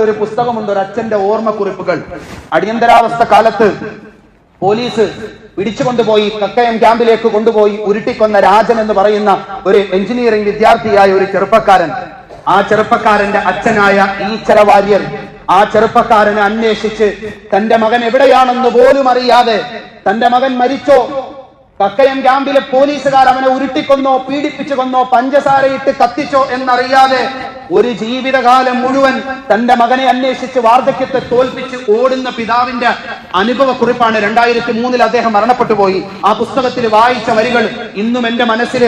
ഒരു പുസ്തകമുണ്ട്, ഒരു അച്ഛന്റെ ഓർമ്മക്കുറിപ്പുകൾ. അടിയന്തരാവസ്ഥ കാലത്ത് പോലീസ് പിടിച്ചുകൊണ്ടുപോയി കക്കയം ക്യാമ്പിലേക്ക് കൊണ്ടുപോയി ഉരുട്ടിക്കൊന്ന രാജൻ എന്ന് പറയുന്ന ഒരു എഞ്ചിനീയറിംഗ് വിദ്യാർത്ഥിയായ ഒരു ചെറുപ്പക്കാരൻ. ആ ചെറുപ്പക്കാരന്റെ അച്ഛനായ ഈശ്വര വാര്യർ ആ ചെറുപ്പക്കാരനെ അന്വേഷിച്ച് തന്റെ മകൻ എവിടെയാണെന്ന് പോലും അറിയാതെ, തന്റെ മകൻ മരിച്ചോ, കക്കയം ക്യാമ്പിലെ പോലീസുകാർ അവനെ ഉരുട്ടിക്കൊന്നോ പീഡിപ്പിച്ചു കൊന്നോ പഞ്ചസാരയിട്ട് കത്തിച്ചോ എന്നറിയാതെ ഒരു ജീവിതകാലം മുഴുവൻ തന്റെ മകനെ അന്വേഷിച്ച് വാർദ്ധക്യത്തെ തോൽപ്പിച്ച് ഓടുന്ന പിതാവിന്റെ അനുഭവക്കുറിപ്പാണ്. 2003 അദ്ദേഹം മരണപ്പെട്ടു പോയി. ആ പുസ്തകത്തിൽ വായിച്ച വരികൾ ഇന്നും എന്റെ മനസ്സിൽ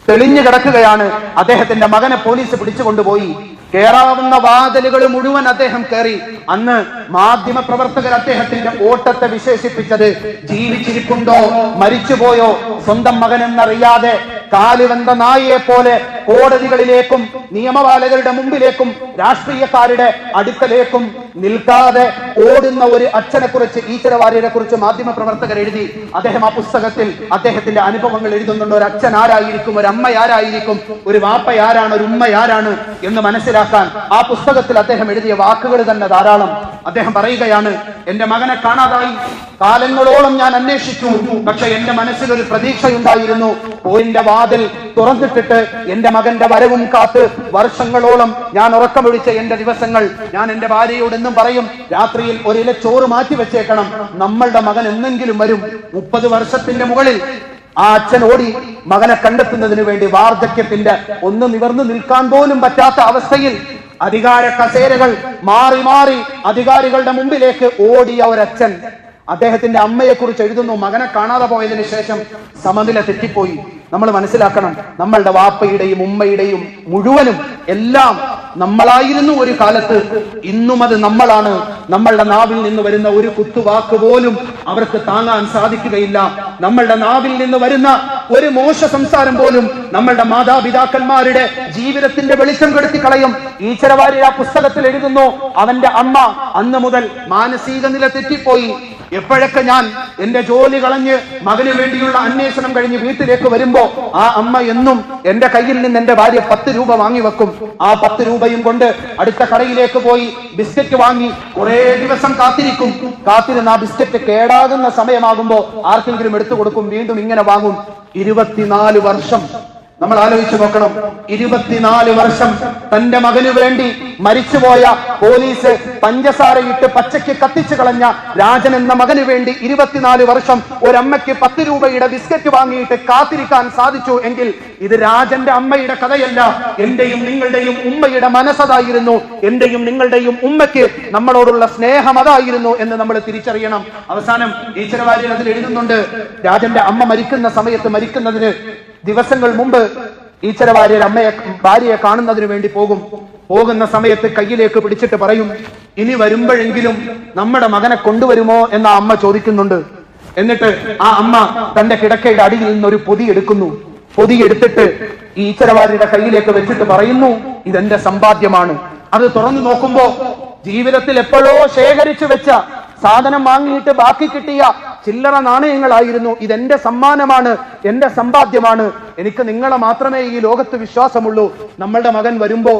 തെളിഞ്ഞു കിടക്കുകയാണ്. അദ്ദേഹത്തിന്റെ മകനെ പോലീസ് പിടിച്ചുകൊണ്ടുപോയി. കേറാവുന്ന വാതിലുകൾ മുഴുവൻ അദ്ദേഹം കയറി. അന്ന് മാധ്യമ പ്രവർത്തകർ അദ്ദേഹത്തിന്റെ ഓട്ടത്തെ വിശേഷിപ്പിച്ചത് ജീവിച്ചിരിപ്പുണ്ടോ മരിച്ചുപോയോ സ്വന്തം മകൻ എന്നറിയാതെ കാലുവെന്ത നായയെ പോലെ കോടതികളിലേക്കും നിയമപാലകരുടെ മുമ്പിലേക്കും രാഷ്ട്രീയക്കാരുടെ അടുക്കലേക്കും നിൽക്കാതെ ഓടുന്ന ഒരു അച്ഛനെ കുറിച്ച്, ഈശ്വര വാര്യരെ കുറിച്ച് മാധ്യമ പ്രവർത്തകർ എഴുതി. അദ്ദേഹം ആ പുസ്തകത്തിൽ അദ്ദേഹത്തിന്റെ അനുഭവങ്ങൾ എഴുതുന്നുണ്ട്. ഒരു അച്ഛൻ ആരായിരിക്കും, ഒരു അമ്മ ആരായിരിക്കും, ഒരു വാപ്പയാരാണ്, ഒരു ഉമ്മയാരാണ് എന്ന് മനസ്സിലാക്കാൻ ആ പുസ്തകത്തിൽ അദ്ദേഹം എഴുതിയ വാക്കുകൾ തന്നെ ധാരാളം. അദ്ദേഹം പറയുകയാണ്, എന്റെ മകനെ കാണാതായി, കാലങ്ങളോളം ഞാൻ അന്വേഷിച്ചു, പക്ഷെ എന്റെ മനസ്സിൽ ഒരു പ്രതീക്ഷയുണ്ടായിരുന്നു. പോയിന്റെ വാതിൽ തുറന്നിട്ടിട്ട് എന്റെ മകന്റെ വരവും കാത്ത് വർഷങ്ങളോളം ഞാൻ ഉറക്കമൊഴിച്ച എന്റെ ദിവസങ്ങൾ, ഞാൻ എന്റെ ഭാര്യയോട് എന്നും പറയും, രാത്രിയിൽ ഒരില ചോറ് മാറ്റി വെച്ചേക്കണം, നമ്മളുടെ മകൻ എന്നെങ്കിലും വരും. 30 വർഷത്തിന്റെ മുകളിൽ ആ അച്ഛൻ ഓടി മകനെ കണ്ടെത്തുന്നതിന് വേണ്ടി വാർദ്ധക്യത്തിന്റെ ഒന്ന് നിവർന്നു നിൽക്കാൻ പോലും പറ്റാത്ത അവസ്ഥയിൽ അധികാര കസേരകൾ മാറി മാറി അധികാരികളുടെ മുമ്പിലേക്ക് ഓടിയ ഒരച്ഛൻ അദ്ദേഹത്തിന്റെ അമ്മയെ കുറിച്ച് എഴുതുന്നു. മകനെ കാണാതെ പോയതിനു ശേഷം സമനില തെറ്റിപ്പോയി. നമ്മൾ മനസ്സിലാക്കണം, നമ്മളുടെ വാപ്പയുടെയും ഉമ്മയുടെയും മുഴുവനും എല്ലാം നമ്മളായിരുന്നു ഒരു കാലത്ത്. ഇന്നും അത് നമ്മളാണ്. നമ്മളുടെ നാവിൽ നിന്ന് വരുന്ന ഒരു കുത്തുവാക്ക് പോലും അവർക്ക് താങ്ങാൻ സാധിക്കുകയില്ല. നമ്മളുടെ നാവിൽ നിന്ന് വരുന്ന ഒരു മോശ സംസാരം പോലും നമ്മളുടെ മാതാപിതാക്കന്മാരുടെ ജീവിതത്തിന്റെ വെളിച്ചം കെടുത്തി കളയും. ഈശ്വര വാര്യർ ആ പുസ്തകത്തിൽ എഴുതുന്നു, അവന്റെ അമ്മ അന്ന് മുതൽ മാനസിക നില തെറ്റിപ്പോയി. എപ്പോഴൊക്കെ ഞാൻ എന്റെ ജോലി കളഞ്ഞ് മകന് വേണ്ടിയുള്ള അന്വേഷണം കഴിഞ്ഞ് വീട്ടിലേക്ക് വരുമ്പോ ആ അമ്മ എന്നും എന്റെ കയ്യിൽ നിന്ന് എന്റെ ഭാര്യ 10 രൂപ വാങ്ങി വെക്കും. ആ 10 രൂപയും കൊണ്ട് അടുത്ത കടയിലേക്ക് പോയി ബിസ്ക്കറ്റ് വാങ്ങി കുറെ ദിവസം കാത്തിരുന്ന് ആ ബിസ്ക്കറ്റ് കേടാകുന്ന സമയമാകുമ്പോ ആർക്കെങ്കിലും എടുത്തു കൊടുക്കും, വീണ്ടും ഇങ്ങനെ വാങ്ങും. 24 വർഷം നമ്മൾ ആലോചിച്ചു നോക്കണം. 24 വർഷം തന്റെ മകന് വേണ്ടി മരിച്ചുപോയ പോലീസ് പഞ്ചസാരയിട്ട് പച്ചയ്ക്ക് കത്തിച്ചു കളഞ്ഞ രാജൻ എന്ന മകന് വേണ്ടി 24 വർഷം ഒരമ്മയ്ക്ക് 10 രൂപയുടെ ബിസ്ക്കറ്റ് വാങ്ങിയിട്ട് കാത്തിരിക്കാൻ സാധിച്ചു എങ്കിൽ ഇത് രാജന്റെ അമ്മയുടെ കഥയല്ല, എന്റെയും നിങ്ങളുടെയും ഉമ്മയുടെ മനസ്സതായിരുന്നു. എന്റെയും നിങ്ങളുടെയും ഉമ്മയ്ക്ക് നമ്മളോടുള്ള സ്നേഹം അതായിരുന്നു എന്ന് നമ്മൾ തിരിച്ചറിയണം. അവസാനം ഈശ്വര വാര്യർ അതിൽ എഴുതുന്നുണ്ട്, രാജന്റെ അമ്മ മരിക്കുന്നതിന് ദിവസങ്ങൾ മുമ്പ് ഈശ്വര വാര്യർ ഭാര്യയെ കാണുന്നതിന് വേണ്ടി പോകുന്ന സമയത്ത് കയ്യിലേക്ക് പിടിച്ചിട്ട് പറയും, ഇനി വരുമ്പോഴെങ്കിലും നമ്മുടെ മകനെ കൊണ്ടുവരുമോ എന്ന അമ്മ ചോദിക്കുന്നുണ്ട്. എന്നിട്ട് ആ അമ്മ തന്റെ കിടക്കയുടെ അടിയിൽ നിന്ന് ഒരു പൊതി എടുത്തിട്ട് ഈശ്വര വാര്യരുടെ കയ്യിലേക്ക് വെച്ചിട്ട് പറയുന്നു, ഇതെന്റെ സമ്പാദ്യമാണ്. അത് തുറന്നു നോക്കുമ്പോ ജീവിതത്തിൽ എപ്പോഴോ ശേഖരിച്ചു വെച്ച സാധനം വാങ്ങിയിട്ട് ബാക്കി കിട്ടിയ ചില്ലറ നാണയങ്ങളായിരുന്നു. ഇതെന്റെ സമ്മാനമാണ്, എന്റെ സമ്പാദ്യമാണ്. എനിക്ക് നിങ്ങളെ മാത്രമേ ഈ ലോകത്ത് വിശ്വാസമുള്ളൂ. നമ്മളുടെ മകൻ വരുമ്പോ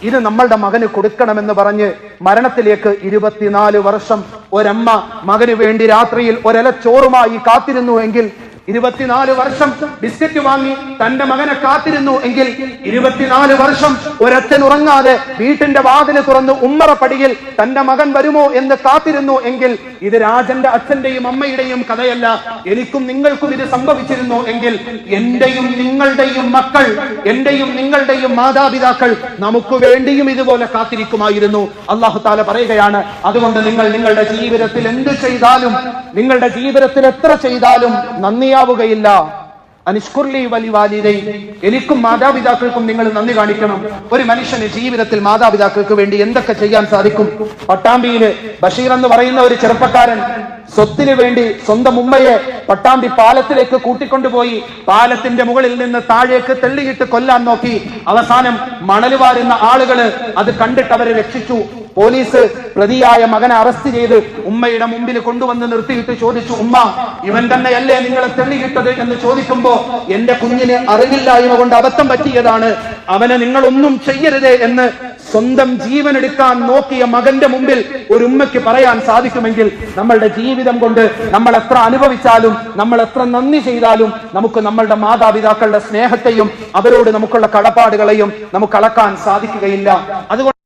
ഇത് നമ്മളുടെ മകന് കൊടുക്കണമെന്ന് പറഞ്ഞ് മരണത്തിലേക്ക് 24 വർഷം ഒരമ്മ മകന് വേണ്ടി രാത്രിയിൽ ഒരല ചോറുമായി കാത്തിരുന്നു എങ്കിൽ, 24 വർഷം ബിസ്ക്കറ്റ് വാങ്ങി തന്റെ മകനെ കാത്തിരുന്നു എങ്കിൽ, 24 വർഷം ഒരച്ഛൻ ഉറങ്ങാതെ വീട്ടിന്റെ വാതില് തുറന്ന് ഉമ്മറപ്പടിയിൽ തന്റെ മകൻ വരുമോ എന്ന് കാത്തിരുന്നു എങ്കിൽ, ഇത് രാജന്റെ അച്ഛന്റെയും അമ്മയുടെയും കഥയല്ല. എനിക്കും നിങ്ങൾക്കും ഇത് സംഭവിച്ചിരുന്നു എങ്കിൽ എന്റെയും നിങ്ങളുടെയും മക്കൾ, എന്റെയും നിങ്ങളുടെയും മാതാപിതാക്കൾ നമുക്ക് വേണ്ടിയും ഇതുപോലെ കാത്തിരിക്കുമായിരുന്നു. അല്ലാഹു തആല പറയുകയാണ്, അതുകൊണ്ട് നിങ്ങൾ നിങ്ങളുടെ ജീവിതത്തിൽ എന്ത് ചെയ്താലും, നിങ്ങളുടെ ജീവിതത്തിൽ എത്ര ചെയ്താലും നന്ദിയാവുകയില്ല. അനിഷ്കുർലി വലി വാലിദൈ, എനിക്കും മാതാപിതാക്കൾക്കും നിങ്ങൾ നന്ദി കാണിക്കണം. ഒരു മനുഷ്യന് ജീവിതത്തിൽ മാതാപിതാക്കൾക്ക് വേണ്ടി എന്തൊക്കെ ചെയ്യാൻ സാധിക്കും? പട്ടാമ്പിയില് ബഷീർ എന്ന് പറയുന്ന ഒരു ചെറുപ്പക്കാരൻ സ്വത്തിന് വേണ്ടി സ്വന്തം ഉമ്മയെ പട്ടാമ്പി പാലത്തിലേക്ക് കൂട്ടിക്കൊണ്ടുപോയി പാലത്തിന്റെ മുകളിൽ നിന്ന് താഴേക്ക് തള്ളിയിട്ട് കൊല്ലാൻ നോക്കി. അവസാനം മണൽ വാരുന്ന ആളുകള് അത് കണ്ടിട്ട് അവരെ രക്ഷിച്ചു. പോലീസ് പ്രതിയായ മകനെ അറസ്റ്റ് ചെയ്ത് ഉമ്മയുടെ മുമ്പിൽ കൊണ്ടുവന്ന് നിർത്തിയിട്ട് ചോദിച്ചു, ഉമ്മ, ഇവൻ തന്നെയല്ലേ നിങ്ങളെ തെളിയിട്ടത് എന്ന് ചോദിക്കുമ്പോ, എന്റെ കുഞ്ഞിന് അറിവില്ലായ്മ കൊണ്ട് അബദ്ധം പറ്റിയതാണ്, അവനെ നിങ്ങളൊന്നും ചെയ്യരുതേ എന്ന് സ്വന്തം ജീവൻ എടുക്കാൻ നോക്കിയ മകന്റെ മുമ്പിൽ ഒരു ഉമ്മയ്ക്ക് പറയാൻ സാധിക്കുമെങ്കിൽ നമ്മളുടെ ജീവിതം കൊണ്ട് നമ്മൾ എത്ര അനുഭവിച്ചാലും, നമ്മൾ എത്ര നന്ദി ചെയ്താലും നമുക്ക് നമ്മളുടെ മാതാപിതാക്കളുടെ സ്നേഹത്തെയും അവരോട് നമുക്കുള്ള കടപ്പാടുകളെയും നമുക്ക് അളക്കാൻ സാധിക്കുകയില്ല. അതുകൊണ്ട്